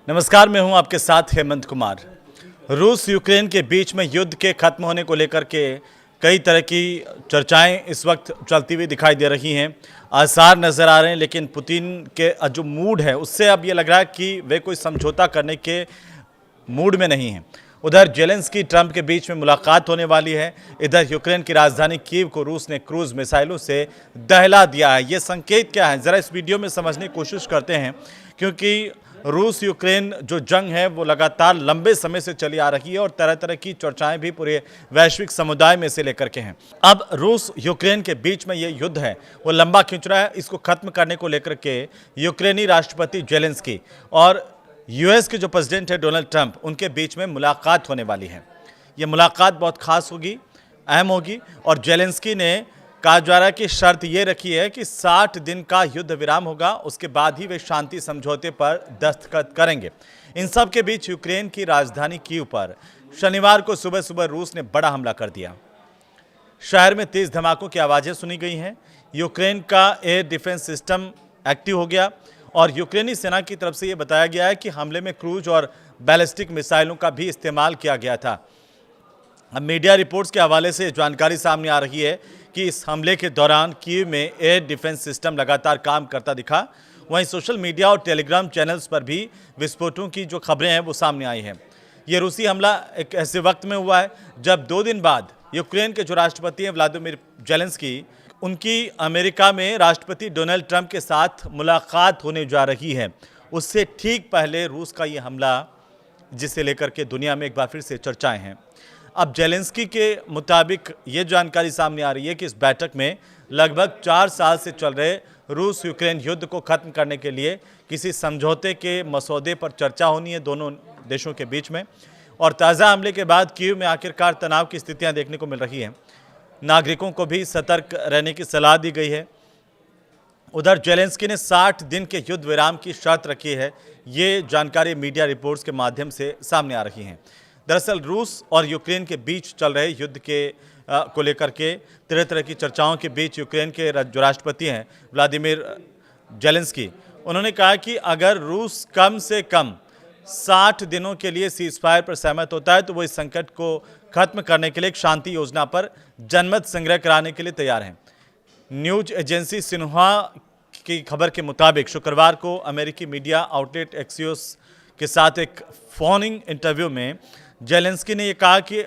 नमस्कार, मैं हूं आपके साथ हेमंत कुमार। रूस यूक्रेन के बीच में युद्ध के खत्म होने को लेकर के कई तरह की चर्चाएं इस वक्त चलती हुई दिखाई दे रही हैं। आसार नज़र आ रहे हैं, लेकिन पुतिन के जो मूड है उससे अब ये लग रहा है कि वे कोई समझौता करने के मूड में नहीं हैं। उधर जेलेंस्की ट्रंप के बीच में मुलाकात होने वाली है। इधर यूक्रेन की राजधानी कीव को रूस ने क्रूज मिसाइलों से दहला दिया है। ये संकेत क्या है, ज़रा इस वीडियो में समझने की कोशिश करते हैं, क्योंकि रूस यूक्रेन जो जंग है वो लगातार लंबे समय से चली आ रही है और तरह तरह की चर्चाएं भी पूरे वैश्विक समुदाय में से लेकर के हैं। अब रूस यूक्रेन के बीच में ये युद्ध है वो लंबा खिंच रहा है। इसको खत्म करने को लेकर के यूक्रेनी राष्ट्रपति जेलेंस्की और यूएस के जो प्रेसिडेंट है डोनाल्ड ट्रंप, उनके बीच में मुलाकात होने वाली है। ये मुलाकात बहुत खास होगी, अहम होगी, और जेलेंस्की ने कहा जा रहा है कि शर्त ये रखी है कि 60 दिन का युद्ध विराम होगा, उसके बाद ही वे शांति समझौते पर दस्तखत करेंगे। इन सब के बीच यूक्रेन की राजधानी कीव पर शनिवार को सुबह सुबह रूस ने बड़ा हमला कर दिया। शहर में तेज धमाकों की आवाज़ें सुनी गई हैं। यूक्रेन का एयर डिफेंस सिस्टम एक्टिव हो गया और यूक्रेनी सेना की तरफ से यह बताया गया है कि हमले में क्रूज और बैलिस्टिक मिसाइलों का भी इस्तेमाल किया गया था। अब मीडिया रिपोर्ट्स के हवाले से जानकारी सामने आ रही है कि इस हमले के दौरान कीव में एयर डिफेंस सिस्टम लगातार काम करता दिखा। वहीं सोशल मीडिया और टेलीग्राम चैनल्स पर भी विस्फोटों की जो खबरें हैं वो सामने आई हैं। ये रूसी हमला एक ऐसे वक्त में हुआ है जब 2 दिन बाद यूक्रेन के जो राष्ट्रपति हैं व्लादिमीर जेलेंस्की, उनकी अमेरिका में राष्ट्रपति डोनाल्ड ट्रंप के साथ मुलाकात होने जा रही है। उससे ठीक पहले रूस का ये हमला, जिसे लेकर के दुनिया में एक बार फिर से चर्चाएं हैं। अब जेलेंस्की के मुताबिक ये जानकारी सामने आ रही है कि इस बैठक में लगभग 4 साल से चल रहे रूस यूक्रेन युद्ध को खत्म करने के लिए किसी समझौते के मसौदे पर चर्चा होनी है दोनों देशों के बीच में। और ताज़ा हमले के बाद कीव में आखिरकार तनाव की स्थितियां देखने को मिल रही हैं। नागरिकों को भी सतर्क रहने की सलाह दी गई है। उधर जेलेंस्की ने 60 दिन के युद्ध विराम की शर्त रखी है। ये जानकारी मीडिया रिपोर्ट्स के माध्यम से सामने आ रही हैं। दरअसल रूस और यूक्रेन के बीच चल रहे युद्ध के को लेकर के तरह तरह की चर्चाओं के बीच यूक्रेन के जो राष्ट्रपति हैं व्लादिमीर जेलेंस्की, उन्होंने कहा कि अगर रूस कम से कम 60 दिनों के लिए सीज़फायर पर सहमत होता है तो वो इस संकट को खत्म करने के लिए एक शांति योजना पर जनमत संग्रह कराने के लिए तैयार हैं। न्यूज एजेंसी सिन्हुआ की खबर के मुताबिक शुक्रवार को अमेरिकी मीडिया आउटलेट एक्सियोस के साथ एक फोनिंग इंटरव्यू में जेलेंस्की ने यह कहा कि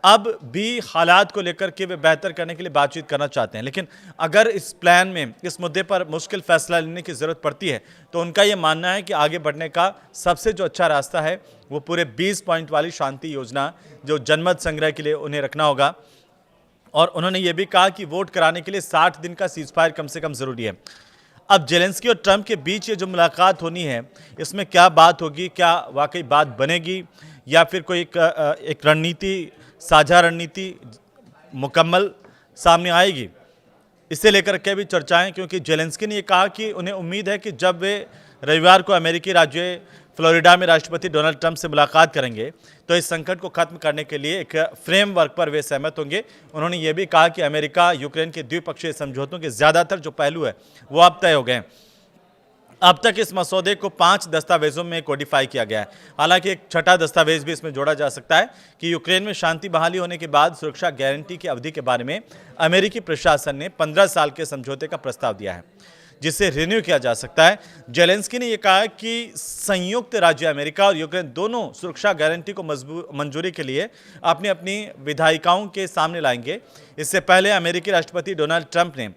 अब भी हालात को लेकर के वे बेहतर करने के लिए बातचीत करना चाहते हैं, लेकिन अगर इस प्लान में इस मुद्दे पर मुश्किल फैसला लेने की ज़रूरत पड़ती है तो उनका यह मानना है कि आगे बढ़ने का सबसे जो अच्छा रास्ता है वो पूरे 20 पॉइंट वाली शांति योजना जो जनमत संग्रह के लिए उन्हें रखना होगा। और उन्होंने ये भी कहा कि वोट कराने के लिए 60 दिन का सीज़फायर कम से कम ज़रूरी है। अब जेलेंस्की और ट्रंप के बीच ये जो मुलाकात होनी है, इसमें क्या बात होगी, क्या वाकई बात बनेगी या फिर कोई एक रणनीति, साझा रणनीति मुकम्मल सामने आएगी, इससे लेकर के भी चर्चाएं। क्योंकि जेलेंस्की ने ये कहा कि उन्हें उम्मीद है कि जब वे रविवार को अमेरिकी राज्य फ्लोरिडा में राष्ट्रपति डोनाल्ड ट्रंप से मुलाकात करेंगे तो इस संकट को खत्म करने के लिए एक फ्रेमवर्क पर वे सहमत होंगे। उन्होंने ये भी कहा कि अमेरिका यूक्रेन के द्विपक्षीय समझौतों के ज़्यादातर जो पहलू है वो अब तय हो गए हैं। अब तक इस मसौदे को 5 दस्तावेजों में कोडिफाई किया गया है। हालांकि एक छठा दस्तावेज भी इसमें जोड़ा जा सकता है कि यूक्रेन में शांति बहाली होने के बाद सुरक्षा गारंटी की अवधि के बारे में अमेरिकी प्रशासन ने 15 साल के समझौते का प्रस्ताव दिया है, जिसे रिन्यू किया जा सकता है। जेलेंस्की ने यह कहा कि संयुक्त राज्य अमेरिका और यूक्रेन दोनों सुरक्षा गारंटी को मंजूरी के लिए अपनी अपनी विधायिकाओं के सामने लाएंगे। इससे पहले अमेरिकी राष्ट्रपति डोनाल्ड ट्रंप ने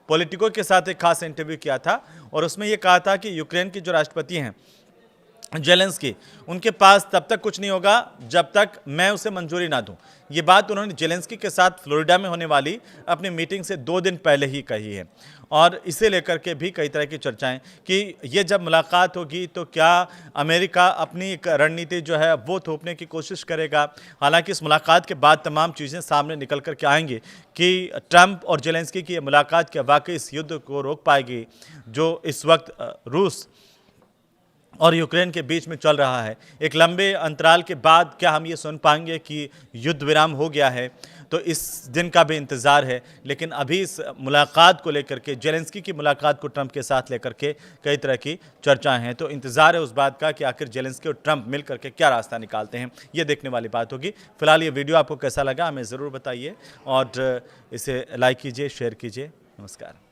पॉलिटिको के साथ एक खास इंटरव्यू किया था और उसमें यह कहा था कि यूक्रेन की जो राष्ट्रपति हैं जेलेंस्की, उनके पास तब तक कुछ नहीं होगा जब तक मैं उसे मंजूरी ना दूं। ये बात उन्होंने जेलेंस्की के साथ फ्लोरिडा में होने वाली अपनी मीटिंग से 2 दिन पहले ही कही है। और इसे लेकर के भी कई तरह की चर्चाएं कि ये जब मुलाकात होगी तो क्या अमेरिका अपनी एक रणनीति जो है वो थोपने की कोशिश करेगा। हालांकि इस मुलाकात के बाद तमाम चीज़ें सामने निकल कर के आएंगी कि ट्रंप और जेलेंस्की की मुलाकात क्या वाकई इस युद्ध को रोक पाएगी जो इस वक्त रूस और यूक्रेन के बीच में चल रहा है। एक लंबे अंतराल के बाद क्या हम ये सुन पाएंगे कि युद्ध विराम हो गया है। तो इस दिन का भी इंतज़ार है। लेकिन अभी इस मुलाकात को लेकर के, जेलेंस्की की मुलाकात को ट्रंप के साथ लेकर के कई तरह की चर्चाएं हैं। तो इंतज़ार है उस बात का कि आखिर जेलेंस्की और ट्रंप मिल करके क्या रास्ता निकालते हैं, ये देखने वाली बात होगी। फिलहाल ये वीडियो आपको कैसा लगा हमें ज़रूर बताइए और इसे लाइक कीजिए, शेयर कीजिए। नमस्कार।